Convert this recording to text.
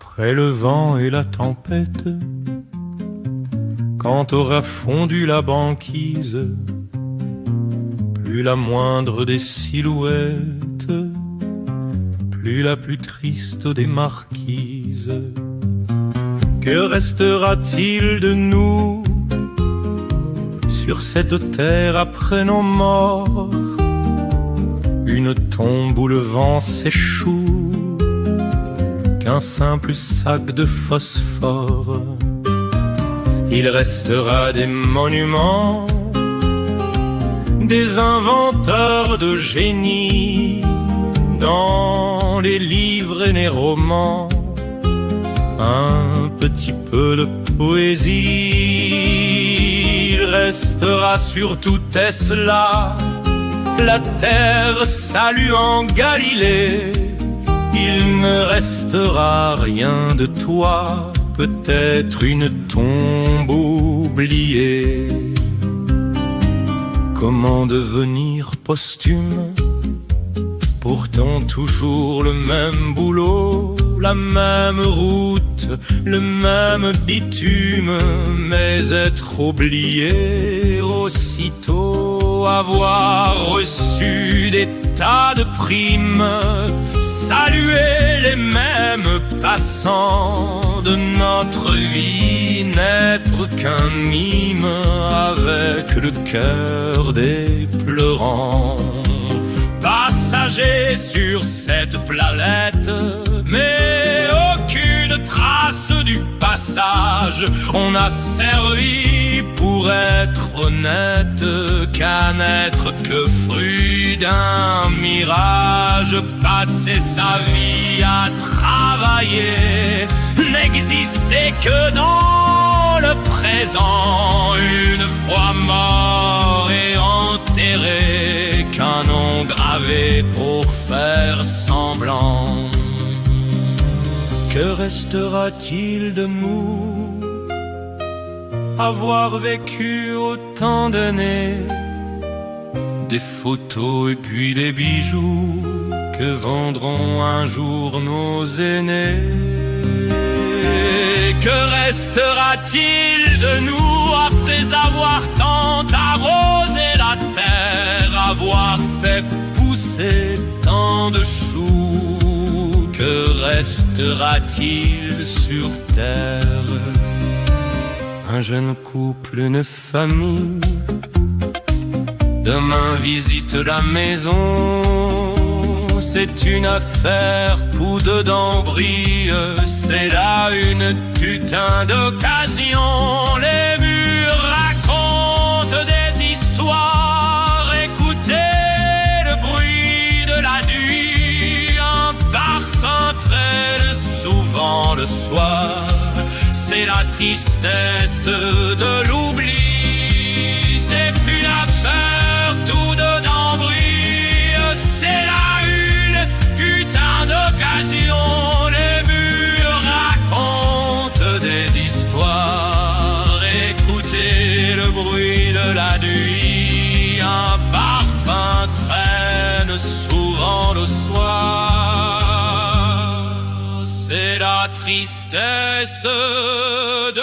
Après le vent et la tempête, quand aura fondu la banquise, plus la moindre des silhouettes, plus la plus triste des marquises. Que restera-t-il de nous sur cette terre après nos morts? Une tombe où le vent s'échoue, qu'un simple sac de phosphore. Il restera des monuments, des inventeurs de génie, dans les livres et les romans, un petit peu de poésie. Il restera surtout Tesla, la terre saluant Galilée. Il ne restera rien de toi, peut-être une tombe oubliée. Comment devenir posthume? Pourtant toujours le même boulot, la même route, le même bitume, mais être oublié aussitôt, avoir reçu des tas de primes, saluer les mêmes passants de notre vie, n'être qu'un mime avec le cœur des pleurants. Passager sur cette planète, mais aucune trace du passage. On a servi, pour être honnête, qu'à n'être que fruit d'un mirage. Passer sa vie à travailler, n'exister que dans le présent. Une fois mort et enterré, qu'un nom gravé pour faire semblant. Que restera-t-il de nous? Avoir vécu autant d'années, des photos et puis des bijoux que vendront un jour nos aînés. Que restera-t-il de nous après avoir tant arrosé la terre, avoir fait pousser tant de choux? Que restera-t-il sur terre? Un jeune couple, une famille, demain visite la maison. C'est une affaire poudre d'embris, c'est là une putain d'occasion. Les murs racontent des histoires, écoutez le bruit de la nuit. Un parfum traîne souvent le soir, c'est la tristesse de l'oubli. C'est une affaire tout dedans brille, c'est là une putain d'occasion. Les murs racontent des histoires, écoutez le bruit de la nuit. Un parfum traîne souvent le soir, c'est la tristesse de